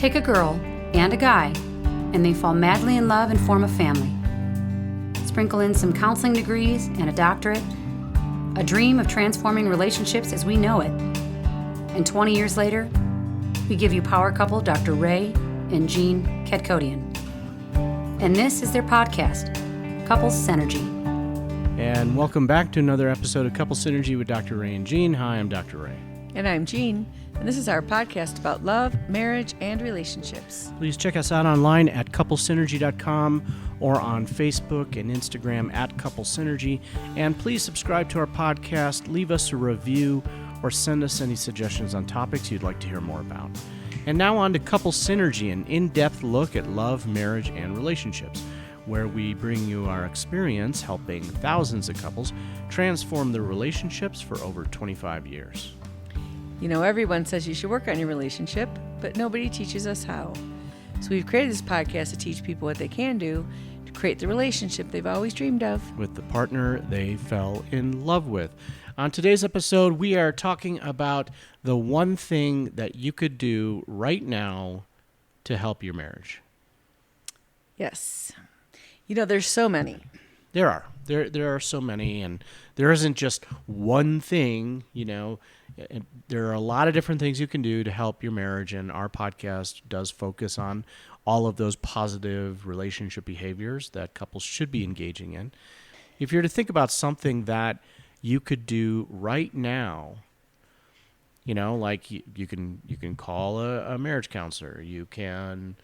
Take a girl and a guy, and they fall madly in love and form a family. Sprinkle in some counseling degrees and a doctorate, a dream of transforming relationships as we know it. And 20 years later, we give you power couple Dr. Ray and Jean Kadkodian. And this is their podcast, Couples Synergy. And welcome back to another episode of Couple Synergy with Dr. Ray and Jean. Hi, I'm Dr. Ray. And I'm Jean, and this is our podcast about love, marriage, and relationships. Please check us out online at couplesynergy.com or on Facebook and Instagram at Couple Synergy. And please subscribe to our podcast, leave us a review, or send us any suggestions on topics you'd like to hear more about. And now on to Couple Synergy, an in-depth look at love, marriage, and relationships, where we bring you our experience helping thousands of couples transform their relationships for over 25 years. You know, everyone says you should work on your relationship, but nobody teaches us how. So we've created this podcast to teach people what they can do to create the relationship they've always dreamed of with the partner they fell in love with. On today's episode, we are talking about the one thing that you could do right now to help your marriage. Yes. You know, there's so many. There are. There are so many, and there isn't just one thing, you know. There are a lot of different things you can do to help your marriage, and our podcast does focus on all of those positive relationship behaviors that couples should be engaging in. If you're to think about something that you could do right now, you know, like you can call a marriage counselor. You can,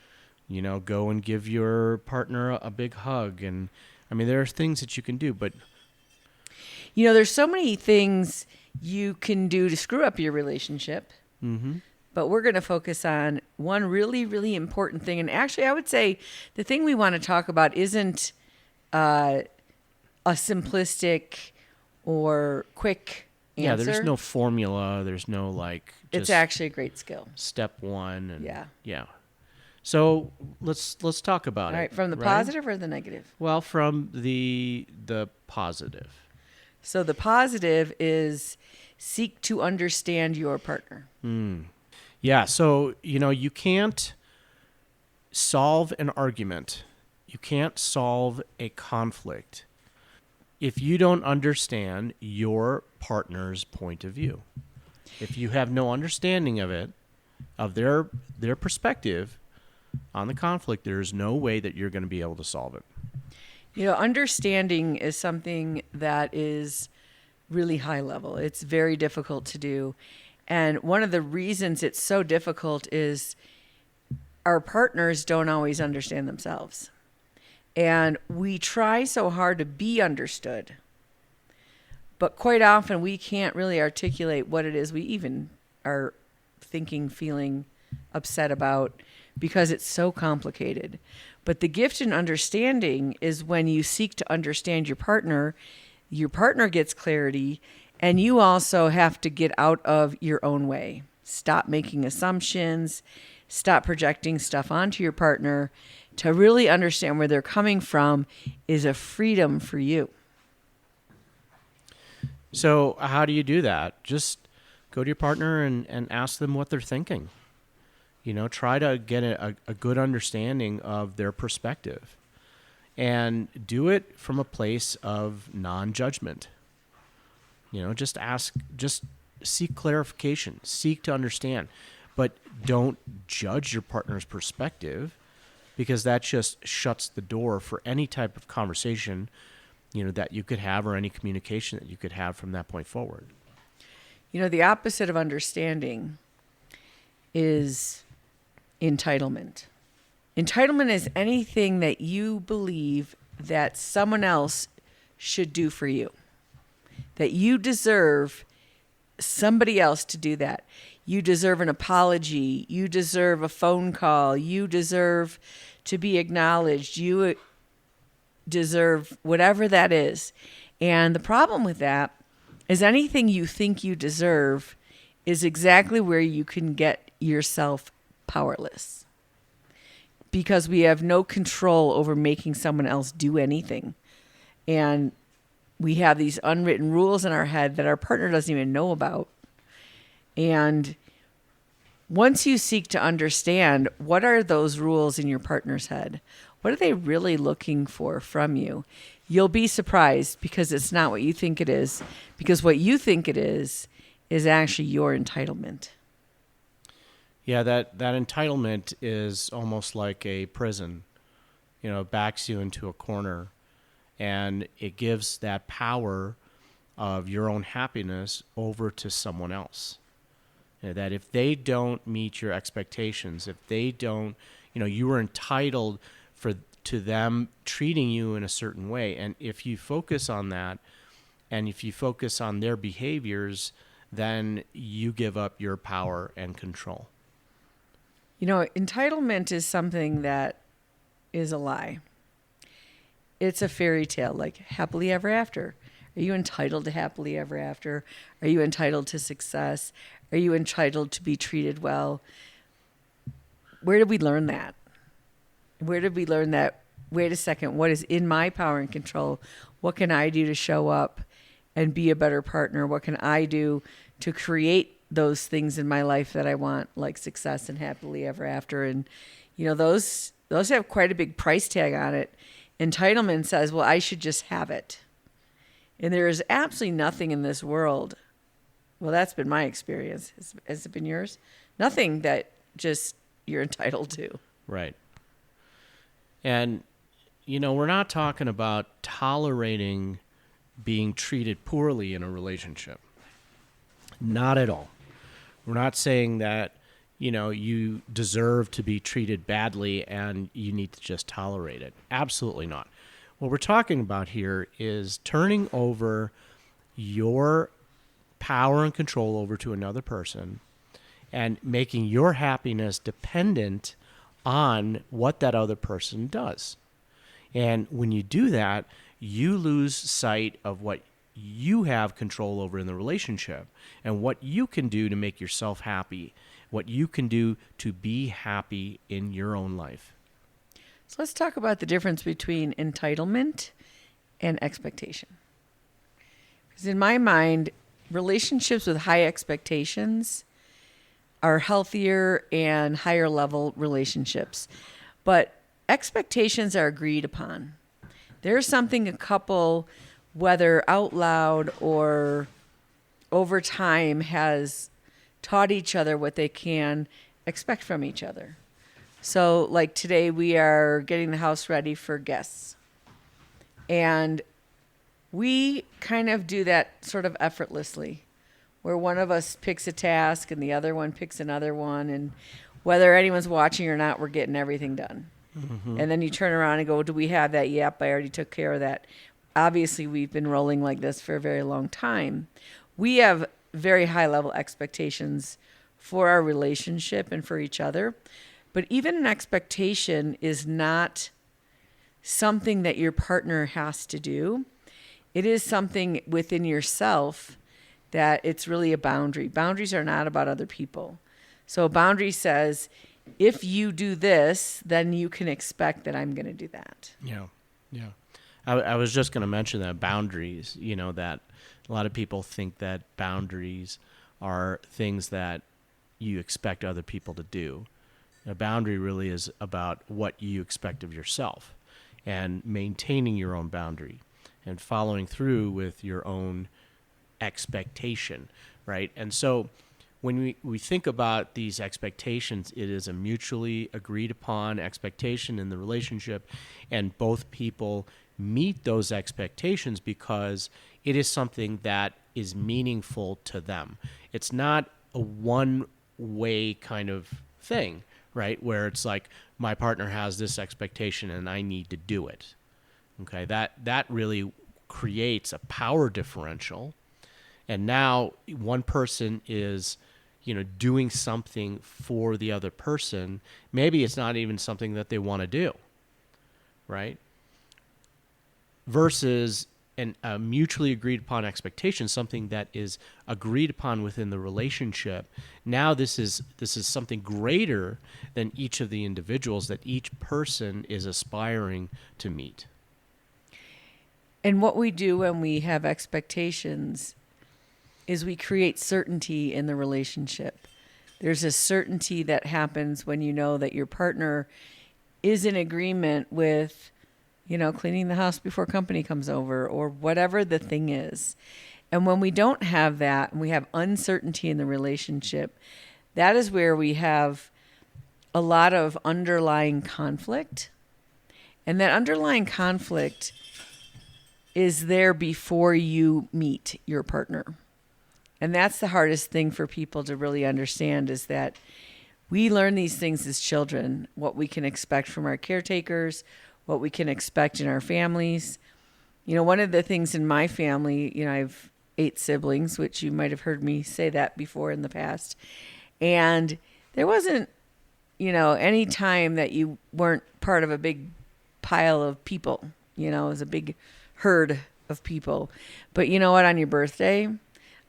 you know, go and give your partner a big hug. And I mean, there are things that you can do, but you know, there's so many things you can do to screw up your relationship. Mm-hmm. But we're going to focus on one really, really important thing. And actually, I would say the thing we want to talk about isn't a simplistic or quick answer. Yeah, there's no formula. There's no it's actually a great skill. Step one. And yeah. So let's talk about it. All right, from the positive or the negative? Well, from the positive. So the positive is seek to understand your partner. Yeah, so, you know, you can't solve an argument. You can't solve a conflict if you don't understand your partner's point of view. If you have no understanding of it, of their perspective on the conflict, there's no way that you're going to be able to solve it. You know, understanding is something that is really high level. It's very difficult to do. And one of the reasons it's so difficult is our partners don't always understand themselves. And we try so hard to be understood. But quite often we can't really articulate what it is we even are thinking, feeling, upset about, because it's so complicated. But the gift in understanding is when you seek to understand your partner gets clarity, and you also have to get out of your own way. Stop making assumptions, stop projecting stuff onto your partner. To really understand where they're coming from is a freedom for you. So how do you do that? Just go to your partner and ask them what they're thinking. You know, try to get a good understanding of their perspective, and do it from a place of non-judgment. You know, just seek clarification, seek to understand, but don't judge your partner's perspective, because that just shuts the door for any type of conversation, you know, that you could have, or any communication that you could have from that point forward. You know, the opposite of understanding is entitlement. Entitlement is anything that you believe that someone else should do for you, that you deserve somebody else to do that. You deserve an apology. You deserve a phone call. You deserve to be acknowledged. You deserve whatever that is. And the problem with that is anything you think you deserve is exactly where you can get yourself powerless, because we have no control over making someone else do anything. And we have these unwritten rules in our head that our partner doesn't even know about. And once you seek to understand what are those rules in your partner's head, what are they really looking for from you, you'll be surprised because it's not what you think it is. Because what you think it is actually your entitlement. Yeah, that entitlement is almost like a prison. It backs you into a corner, and it gives that power of your own happiness over to someone else. That if they don't meet your expectations, if they don't, you are entitled to them treating you in a certain way. And if you focus on that, and if you focus on their behaviors, then you give up your power and control. Entitlement is something that is a lie. It's a fairy tale, like happily ever after. Are you entitled to happily ever after? Are you entitled to success? Are you entitled to be treated well? Where did we learn that? Where did we learn that? Wait a second, what is in my power and control? What can I do to show up and be a better partner? What can I do to create those things in my life that I want, like success and happily ever after? And, those have quite a big price tag on it. Entitlement says, well, I should just have it. And there is absolutely nothing in this world. Well, that's been my experience. Has it been yours? Nothing that just you're entitled to. Right. And, we're not talking about tolerating being treated poorly in a relationship. Not at all. We're not saying that, you deserve to be treated badly and you need to just tolerate it. Absolutely not. What we're talking about here is turning over your power and control over to another person and making your happiness dependent on what that other person does. And when you do that, you lose sight of what you have control over in the relationship and what you can do to make yourself happy, what you can do to be happy in your own life. So let's talk about the difference between entitlement and expectation. Because in my mind, relationships with high expectations are healthier and higher level relationships. But expectations are agreed upon. There's something a couple, whether out loud or over time, has taught each other what they can expect from each other. So like today we are getting the house ready for guests. And we kind of do that sort of effortlessly, where one of us picks a task and the other one picks another one. And whether anyone's watching or not, we're getting everything done. Mm-hmm. And then you turn around and go, do we have that? Yep, I already took care of that. Obviously, we've been rolling like this for a very long time. We have very high level expectations for our relationship and for each other. But even an expectation is not something that your partner has to do. It is something within yourself that it's really a boundary. Boundaries are not about other people. So a boundary says, if you do this, then you can expect that I'm going to do that. Yeah. I was just going to mention that boundaries, that a lot of people think that boundaries are things that you expect other people to do. A boundary really is about what you expect of yourself and maintaining your own boundary and following through with your own expectation, right? And so when we think about these expectations, it is a mutually agreed upon expectation in the relationship, and both people meet those expectations because it is something that is meaningful to them. It's not a one-way kind of thing, right? Where it's like, my partner has this expectation and I need to do it. Okay, that really creates a power differential. And now one person is, doing something for the other person. Maybe it's not even something that they want to do, right? Versus a mutually agreed upon expectation, something that is agreed upon within the relationship. Now this is something greater than each of the individuals that each person is aspiring to meet. And what we do when we have expectations is we create certainty in the relationship. There's a certainty that happens when you know that your partner is in agreement with, cleaning the house before company comes over or whatever the thing is. And when we don't have that and we have uncertainty in the relationship, that is where we have a lot of underlying conflict. And that underlying conflict is there before you meet your partner. And that's the hardest thing for people to really understand, is that we learn these things as children, what we can expect from our caretakers, what we can expect in our families. One of the things in my family, I have 8 siblings, which you might have heard me say that before in the past. And there wasn't, any time that you weren't part of a big pile of people. It was a big herd of people. But you know what? On your birthday,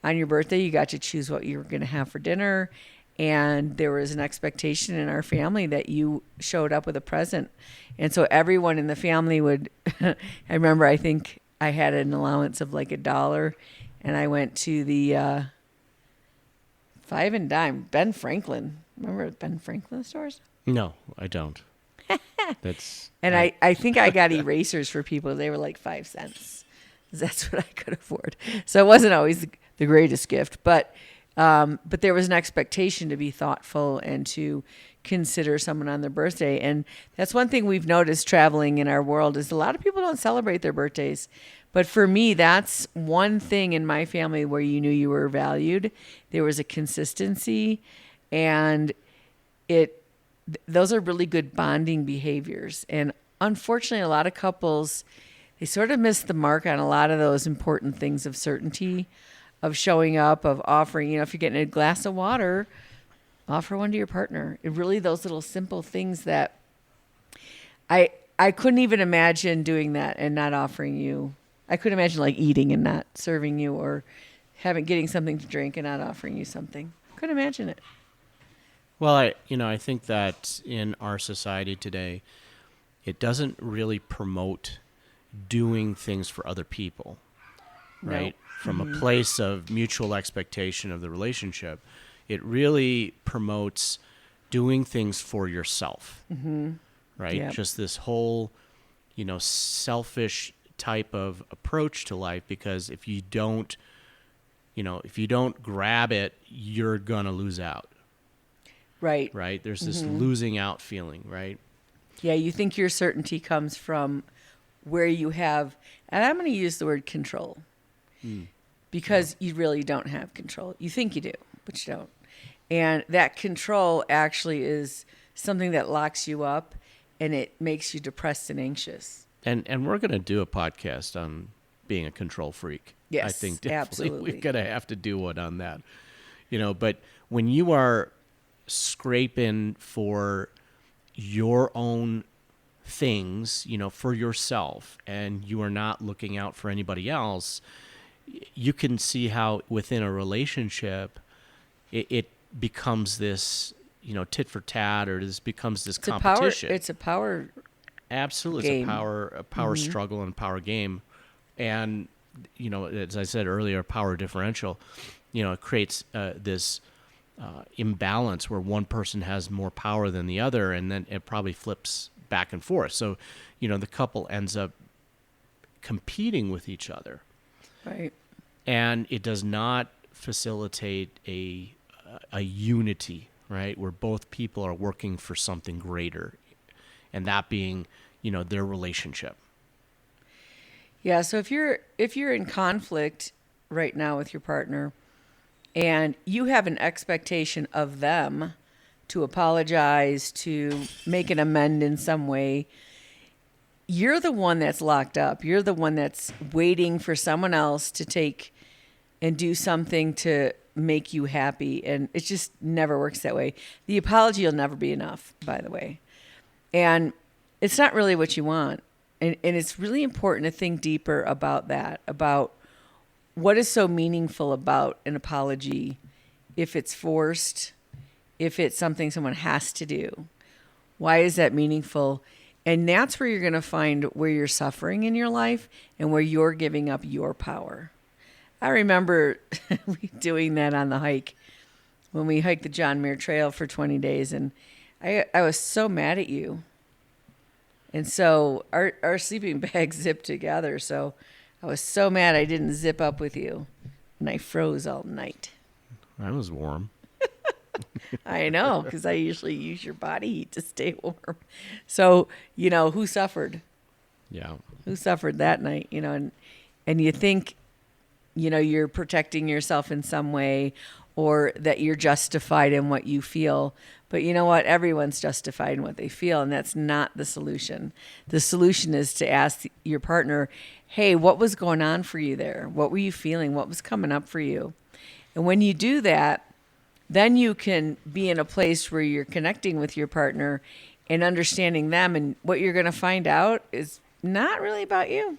you got to choose what you were going to have for dinner. And there was an expectation in our family that you showed up with a present. And so everyone in the family would, I think I had an allowance of like $1. And I went to the 5 and Dime, Ben Franklin. Remember Ben Franklin stores? No, I don't. That's and I think I got erasers for people. They were like 5 cents. That's what I could afford. So it wasn't always the greatest gift, but there was an expectation to be thoughtful and to consider someone on their birthday. And that's one thing we've noticed traveling in our world, is a lot of people don't celebrate their birthdays. But for me, that's one thing in my family where you knew you were valued. There was a consistency, and those are really good bonding behaviors. And unfortunately, a lot of couples, they sort of miss the mark on a lot of those important things of certainty, of showing up, of offering, if you're getting a glass of water, offer one to your partner. It really, those little simple things that I couldn't even imagine doing that and not offering you. I couldn't imagine like eating and not serving you, or getting something to drink and not offering you something. Couldn't imagine it. Well, I think that in our society today, it doesn't really promote doing things for other people, right? No. From a place of mutual expectation of the relationship. It really promotes doing things for yourself, right? Yep. Just this whole, selfish type of approach to life, because if you don't grab it, you're going to lose out. Right. Right? There's this losing out feeling, right? Yeah, you think your certainty comes from where you have, and I'm going to use the word control, because you really don't have control. You think you do, but you don't. And that control actually is something that locks you up, and it makes you depressed and anxious. And we're going to do a podcast on being a control freak. Yes, I think definitely absolutely. we're going to have to do one on that. But when you are scraping for your own things, for yourself, and you are not looking out for anybody else, you can see how within a relationship, it becomes this, tit for tat, or this becomes this competition. It's a power. Absolutely. Game. It's a power struggle and power game. And, as I said earlier, power differential, it creates this imbalance where one person has more power than the other, and then it probably flips back and forth. So, the couple ends up competing with each other. Right. And it does not facilitate a unity, right, where both people are working for something greater, and that being, their relationship. Yeah, so if you're in conflict right now with your partner, and you have an expectation of them to apologize, to make an amend in some way, you're the one that's locked up. You're the one that's waiting for someone else to take and do something to make you happy. And it just never works that way. The apology will never be enough, by the way. And it's not really what you want. And it's really important to think deeper about that, about what is so meaningful about an apology, if it's forced, if it's something someone has to do. Why is that meaningful? And that's where you're going to find where you're suffering in your life and where you're giving up your power. I remember doing that on the hike. when we hiked the John Muir Trail for 20 days, and I was so mad at you. And so our sleeping bags zipped together, so I was so mad I didn't zip up with you, and I froze all night. I was warm. I know, because I usually use your body heat to stay warm. So, who suffered? Yeah. Who suffered that night? And you think, you're protecting yourself in some way, or that you're justified in what you feel. But you know what? Everyone's justified in what they feel, and that's not the solution. The solution is to ask your partner, hey, what was going on for you there? What were you feeling? What was coming up for you? And when you do that, then you can be in a place where you're connecting with your partner and understanding them. And what you're going to find out is not really about you.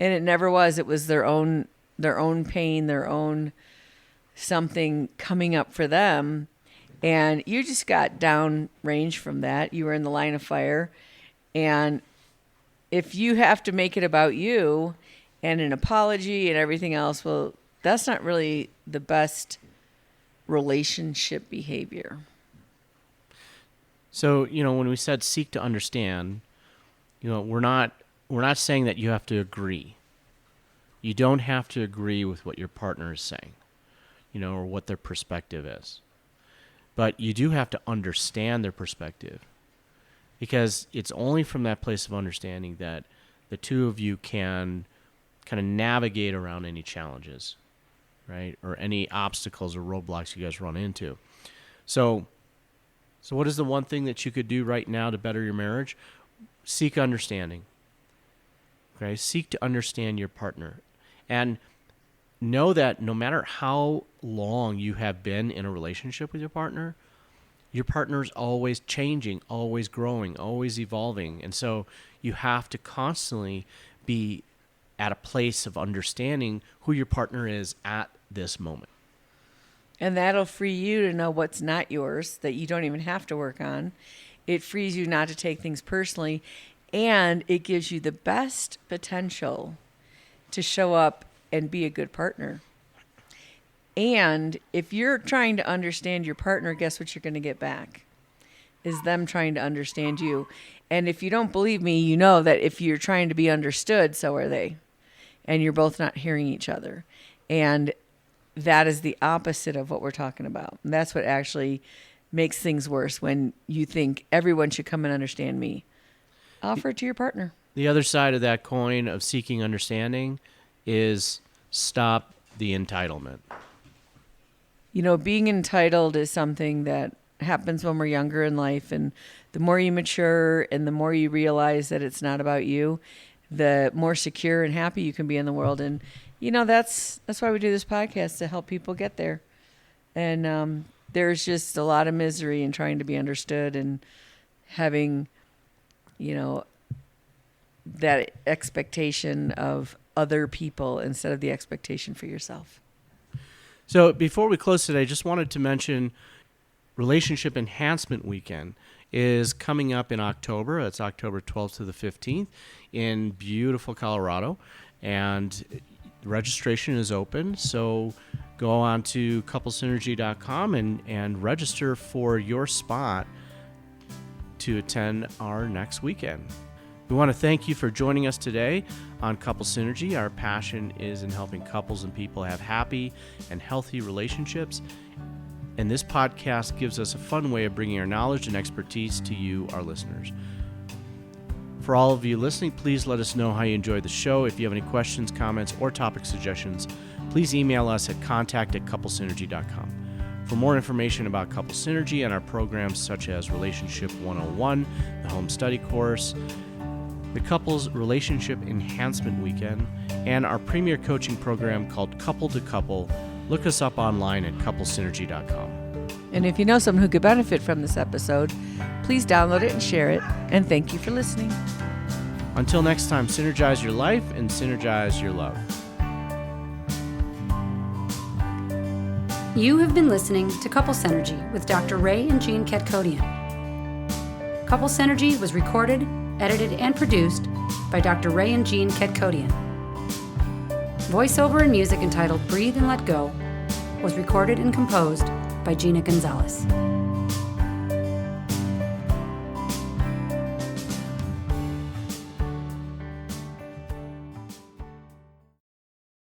And it never was. It was their own pain, their own something coming up for them. And you just got downrange from that. You were in the line of fire. And if you have to make it about you and an apology and everything else, well, that's not really the best relationship behavior. So, when we said seek to understand, we're not saying that you have to agree. You don't have to agree with what your partner is saying, or what their perspective is. But you do have to understand their perspective, because it's only from that place of understanding that the two of you can kind of navigate around any challenges, right? Or any obstacles or roadblocks you guys run into. So what is the one thing that you could do right now to better your marriage? Seek understanding. Okay? Seek to understand your partner. And know that no matter how long you have been in a relationship with your partner is always changing, always growing, always evolving. And so you have to constantly be at a place of understanding who your partner is at this moment. And that'll free you to know what's not yours, that you don't even have to work on. It frees you not to take things personally, and it gives you the best potential to show up and be a good partner. And if you're trying to understand your partner, guess what you're going to get back? Is them trying to understand you. And if you don't believe me, you know that if you're trying to be understood, so are they. And you're both not hearing each other. And that is the opposite of what we're talking about. And that's what actually makes things worse, when you think everyone should come and understand me. Offer it to your partner. The other side of that coin of seeking understanding is stop the entitlement. Being entitled is something that happens when we're younger in life. And the more you mature and the more you realize that it's not about you, the more secure and happy you can be in the world. And, that's why we do this podcast, to help people get there. And there's just a lot of misery in trying to be understood and having, that expectation of other people instead of the expectation for yourself. So before we close today, I just wanted to mention Relationship Enhancement Weekend is coming up in October. It's October 12th to the 15th in beautiful Colorado. And registration is open. So go on to couplesynergy.com and register for your spot to attend our next weekend. We want to thank you for joining us today on Couple Synergy. Our passion is in helping couples and people have happy and healthy relationships. And this podcast gives us a fun way of bringing our knowledge and expertise to you, our listeners. For all of you listening, please let us know how you enjoyed the show. If you have any questions, comments, or topic suggestions, please email us at contact@couplesynergy.com. For more information about Couple Synergy and our programs such as Relationship 101, the Home Study Course, the Couples Relationship Enhancement Weekend, and our premier coaching program called Couple to Couple, look us up online at couplesynergy.com. And if you know someone who could benefit from this episode, please download it and share it. And thank you for listening. Until next time, synergize your life and synergize your love. You have been listening to Couple Synergy with Dr. Ray and Jean Ketkodian. Couple Synergy was recorded, edited, and produced by Dr. Ray and Jean Ketkodian. Voiceover and music entitled Breathe and Let Go was recorded and composed by Gina Gonzalez.